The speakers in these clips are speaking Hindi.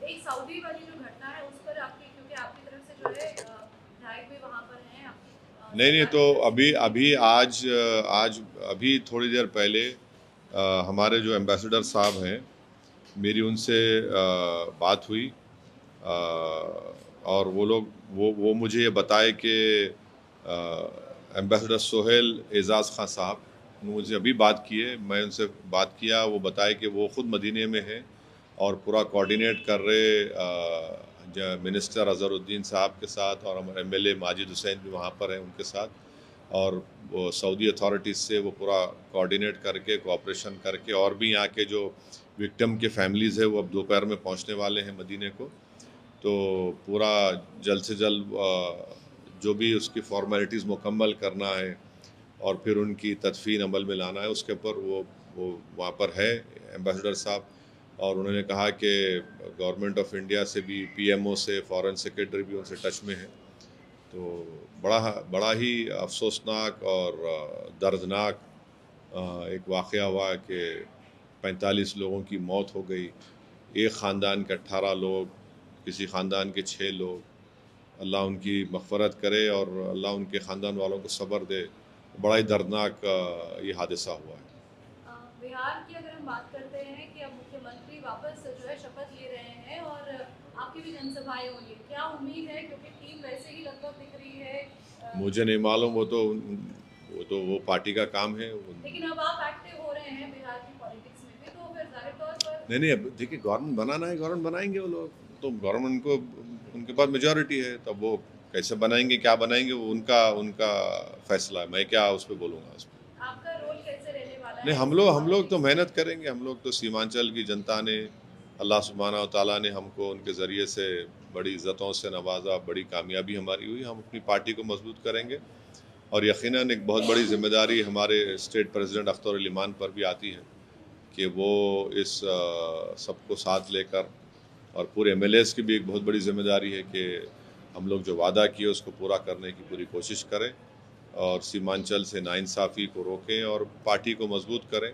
एक सऊदी वाली जो घटना है उस पर आपकी, क्योंकि आपकी तरफ से जो है विधायक भी वहाँ पर हैं आपकी नहीं नहीं, सरकार तो की तरफ से, अभी तो अभी आज अभी थोड़ी देर पहले हमारे जो एम्बेसडर साहब हैं, मेरी उनसे बात हुई। और वो लोग वो मुझे ये बताए कि एम्बेसडर सोहेल एजाज़ खां साहब मुझे अभी बात किए, मैं उनसे बात किया, वो बताए कि वो ख़ुद मदीने में हैं और पूरा कोऑर्डिनेट कर रहे मिनिस्टर अज़हरुद्दीन साहब के साथ, और हमारे एमएलए माजिद हुसैन भी वहाँ पर हैं उनके साथ, और वो सऊदी अथॉरिटीज़ से वो पूरा कोऑर्डिनेट करके कोऑपरेशन करके, और भी यहाँ के जो विक्टिम के फैमिलीज़ है वो अब दोपहर में पहुँचने वाले हैं मदीने को। तो पूरा जल्द से जल्द जो भी उसकी फॉर्मेलिटीज़ मुकम्मल करना है और फिर उनकी तदफीन अमल में लाना है, उसके ऊपर वो वहाँ पर है एम्बेसडर साहब। और उन्होंने कहा कि गवर्नमेंट ऑफ इंडिया से भी, पीएमओ से, फॉरेन सेक्रेटरी भी उनसे टच में है। तो बड़ा बड़ा ही अफसोसनाक और दर्दनाक एक वाक़या हुआ कि 45 लोगों की मौत हो गई। एक ख़ानदान के 18 लोग, किसी ख़ानदान के 6 लोग। अल्लाह उनकी मग़फ़रत करे और अल्लाह उनके ख़ानदान वालों को सब्र दे। बड़ा ही दर्दनाक ये हादसा हुआ है। बिहार की अगर हम बात करते हैं कि अब मुख्यमंत्री वापस जो है शपथ ले रहे हैं और आपकी भी जनसभाएं हुई है, क्या उम्मीद है, क्योंकि टीम वैसे ही लगभग दिख रही है मुझे नहीं मालूम, वो पार्टी का काम है। लेकिन अब आप एक्टिव हो रहे हैं बिहार की पॉलिटिक्स में भी, तो फिर जाहिर तौर पर नहीं नहीं, अब देखिए, गवर्नमेंट बनाना है, गवर्नमेंट बनाएंगे वो लोग। तो गवर्नमेंट को, उनके पास मेजॉरिटी है, तब वो कैसे बनाएंगे, क्या बनाएंगे, वो उनका उनका फैसला है। मैं क्या उस पर बोलूँगा उस पर। आपका रोल कैसे रहने वाला नहीं, है हम इसमें लोग हम लोग तो पॉलिटिक्स में? मेहनत करेंगे। हम लोग तो सीमांचल की जनता ने, अल्लाह सुब्हाना व तआला ने हमको उनके ज़रिए से बड़ी इज़्ज़तों से नवाजा, बड़ी कामयाबी हमारी हुई। हम अपनी पार्टी को मजबूत करेंगे और यकीनन एक बहुत बड़ी जिम्मेदारी हमारे स्टेट प्रेसिडेंट अख्तर अली मान पर भी आती है कि वो इस सबको साथ लेकर, और पूरे एमएलएज़ की भी एक बहुत बड़ी जिम्मेदारी है कि हम लोग जो वादा किए उसको पूरा करने की पूरी कोशिश करें और सीमांचल से नाइंसाफ़ी को रोकें और पार्टी को मजबूत करें,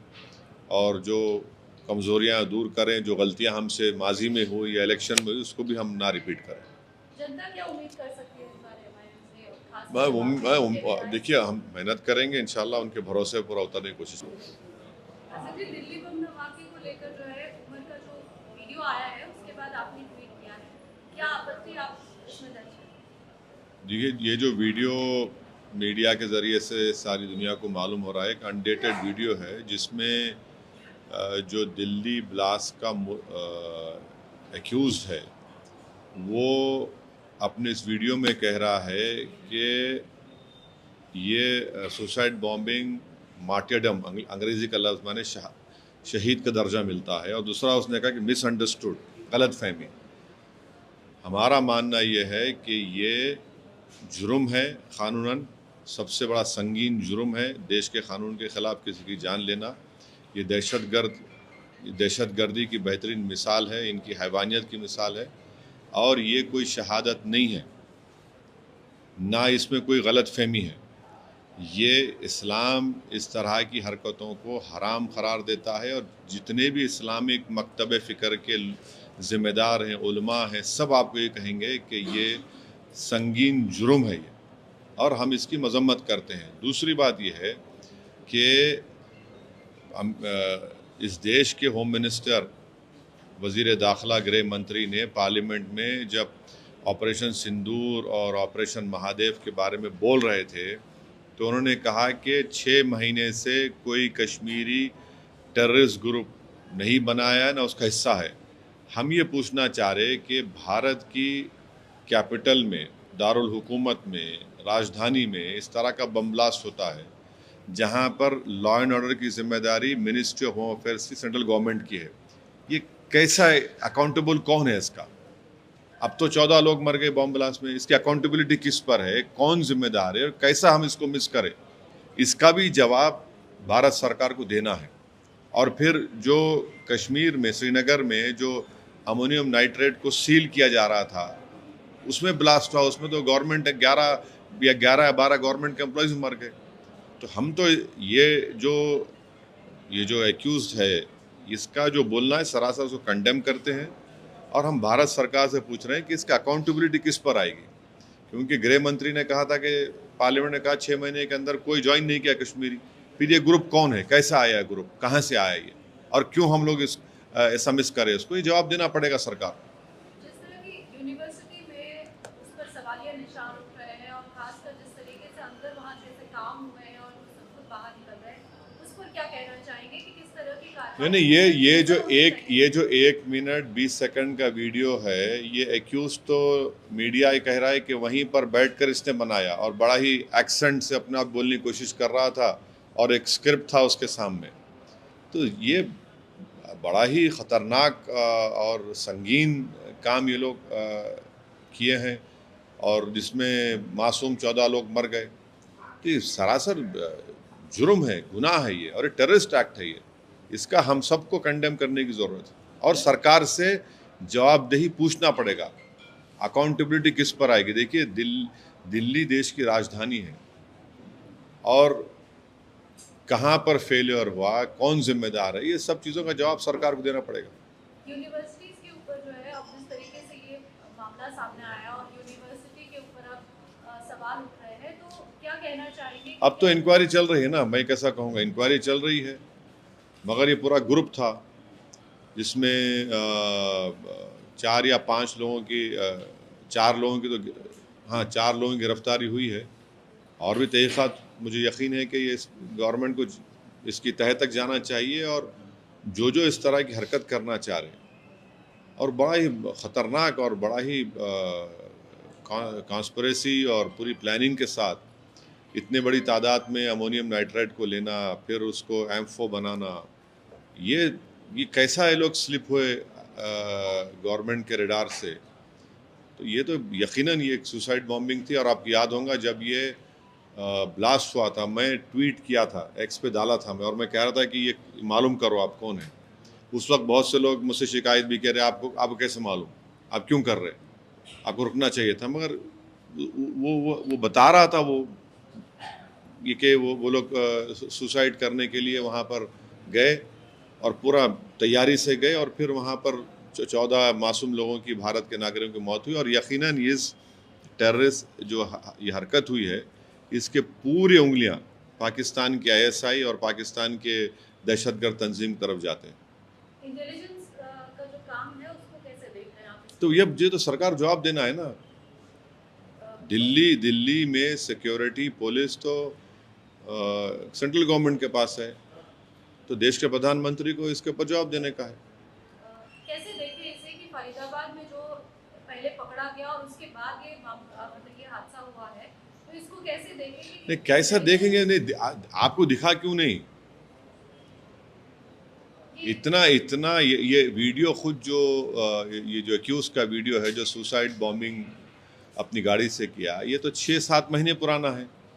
और जो कमज़ोरियाँ दूर करें, जो गलतियाँ हमसे माजी में हुई या इलेक्शन में हुई उसको भी हम ना रिपीट करें। जनता क्या उम्मीद कर सकती है इस बार एमआईएम से, खासकर जब आप उनके विधायक देखिए, हैं? हम मेहनत करेंगे, इंशाल्लाह उनके भरोसे पर पूरा उतरने की कोशिश करेंगे। असद जी, दिल्ली बम धमाके को लेकर जो है उमर का जो वीडियो आया है उसके बाद आपने ट्वीट किया है, क्या आपत्ति आप इसमें दर्ज है? देखिए, ये जो वीडियो मीडिया के ज़रिए से सारी दुनिया को मालूम हो रहा है, एक अनडेटेड वीडियो है जिसमें जो दिल्ली ब्लास्ट का एक्यूज़ है, वो अपने इस वीडियो में कह रहा है कि ये सुसाइड बॉम्बिंग मार्टियरडम, अंग्रेज़ी का लफ्ज़ माने शहीद का दर्जा मिलता है, और दूसरा उसने कहा कि मिसअंडरस्टूड, गलतफहमी। हमारा मानना ये है कि ये जुर्म है, क़ानूनन सबसे बड़ा संगीन जुर्म है। देश के क़ानून के ख़िलाफ़ किसी की जान लेना, ये दहशतगर्दी की बेहतरीन मिसाल है, इनकी हैवानियत की मिसाल है, और ये कोई शहादत नहीं है, ना इसमें कोई गलतफहमी है। ये इस्लाम इस तरह की हरकतों को हराम करार देता है, और जितने भी इस्लामिक मकतब फ़िक्र के ज़िम्मेदार हैं, उलमा हैं, सब आपको ये कहेंगे कि ये संगीन जुर्म है ये, और हम इसकी मज़म्मत करते हैं। दूसरी बात ये है कि इस देश के होम मिनिस्टर, वज़ीर दाखिला, गृह मंत्री ने पार्लियामेंट में जब ऑपरेशन सिंदूर और ऑपरेशन महादेव के बारे में बोल रहे थे, तो उन्होंने कहा कि 6 महीने से कोई कश्मीरी टेररिस्ट ग्रुप नहीं बनाया है, ना उसका हिस्सा है। हम ये पूछना चाह रहे कि भारत की कैपिटल में, दारुल हुकूमत में, राजधानी में इस तरह का बम ब्लास्ट होता है, जहाँ पर लॉ एंड ऑर्डर की जिम्मेदारी मिनिस्ट्री ऑफ होम अफेयर्स की, सेंट्रल गवर्नमेंट की है। ये कैसा है? अकाउंटेबल कौन है इसका? अब तो 14 लोग मर गए बॉम्ब ब्लास्ट में, इसकी अकाउंटेबिलिटी किस पर है? कौन जिम्मेदार है और कैसा हम इसको मिस करें? इसका भी जवाब भारत सरकार को देना है। और फिर जो कश्मीर में, श्रीनगर में जो अमोनियम नाइट्रेट को सील किया जा रहा था, उसमें ब्लास्ट हुआ, उसमें तो गवर्नमेंट 11 या 12 गवर्नमेंट के एम्प्लॉयज़ मर गए। तो हम तो ये जो एक्यूज़ है, इसका जो बोलना है सरासर उसको कंडेम करते हैं, और हम भारत सरकार से पूछ रहे हैं कि इसका अकाउंटेबिलिटी किस पर आएगी, क्योंकि गृह मंत्री ने कहा था कि पार्लियामेंट ने कहा 6 महीने के अंदर कोई ज्वाइन नहीं किया कश्मीरी। फिर ये ग्रुप कौन है, कैसा आया है ग्रुप, कहाँ से आया ये, और क्यों हम लोग इस मिस करें, इसको ये जवाब देना पड़ेगा सरकार। जिस तरह की यूनिवर्सिटी में उस पर सवालिया निशान उठ रहे हैं और खासकर जिस तरीके से अंदर वहाँ जैसे काम हुए हैं और सब कुछ बाहर निकल रहे हैं, उस पर क्या कहना चाहेंगे कि किस तरह की कार्रवाई? नहीं, ये जो 1 मिनट 20 सेकंड का वीडियो है, ये एक्यूज तो मीडिया ये कह रहा है कि वहीं पर बैठकर इसने बनाया और बड़ा ही एक्सेंट से अपने आप बोलने की कोशिश कर रहा था और एक स्क्रिप्ट था उसके सामने। तो ये बड़ा ही ख़तरनाक और संगीन काम ये लोग किए हैं, और जिसमें मासूम 14 लोग मर गए। तो ये सरासर जुर्म है, गुनाह है ये, और ये टेररिस्ट एक्ट है ये। इसका हम सबको कंडेम करने की ज़रूरत है और सरकार से जवाबदेही पूछना पड़ेगा। अकाउंटेबिलिटी किस पर आएगी? देखिए, दिल्ली देश की राजधानी है, और कहाँ पर फेलियर हुआ, कौन जिम्मेदार है, ये सब चीज़ों का जवाब सरकार को देना पड़ेगा। यूनिवर्सिटीज के ऊपर जो है अब जिस तरीके से ये मामला सामने आया और यूनिवर्सिटी के ऊपर अब सवाल उठ रहे हैं, तो क्या कहना चाहेंगे? अब तो इंक्वायरी चल रही है ना, मैं कैसा कहूँगा, इंक्वायरी चल रही है, मगर ये पूरा ग्रुप था जिसमें 4 या 5 लोगों की 4 लोगों की तो हाँ 4 लोगों की गिरफ्तारी हुई है, और भी तहक़ीक़ात। मुझे यकीन है कि ये गवर्नमेंट को इसकी तह तक जाना चाहिए, और जो इस तरह की हरकत करना चाह रहे हैं, और बड़ा ही ख़तरनाक और बड़ा ही कॉन्स्पिरेसी और पूरी प्लानिंग के साथ इतने बड़ी तादाद में अमोनियम नाइट्रेट को लेना, फिर उसको एम्फो बनाना, ये कैसा ये लोग स्लिप हुए गवर्नमेंट के रडार से। तो ये तो यकीनन ये एक सुसाइड बॉम्बिंग थी। और आपको याद होगा जब ये ब्लास्ट हुआ था, मैं ट्वीट किया था, एक्स पे डाला था मैं, और मैं कह रहा था कि ये मालूम करो आप कौन है। उस वक्त बहुत से लोग मुझसे शिकायत भी कह रहे, आपको कैसे मालूम, आप क्यों कर रहे, आपको रुकना चाहिए था। मगर वो बता रहा था ये कि वो लोग सुसाइड करने के लिए वहाँ पर गए, और पूरा तैयारी से गए, और फिर वहाँ पर 14 मासूम लोगों की, भारत के नागरिकों की मौत हुई। और यकीनन इस टेररिस्ट जो ये हरकत हुई है, इसके पूरी उंगलियां पाकिस्तान के ISI और पाकिस्तान के दहशतगर्द तंजीम तरफ जाते हैं। इंटेलिजेंस का जो काम है उसको कैसे देख रहे हैं आप? तो ये तो सरकार जवाब देना है ना। दिल्ली में सिक्योरिटी पुलिस तो सेंट्रल गवर्नमेंट के पास है, तो देश के प्रधानमंत्री को इसके ऊपर जवाब देने का है। कैसे देखें इसे कि फरीदाबाद में जो पहले पकड़ा गया और उसके बाद ये हादसा हुआ है, तो इसको कैसे देखें? नहीं, कैसा देखेंगे, नहीं आपको दिखा क्यों नहीं? इतना ये वीडियो खुद ये जो एक्यूज का वीडियो है, जो सुसाइड बॉम्बिंग अपनी गाड़ी से किया, ये तो 6-7 महीने पुराना है।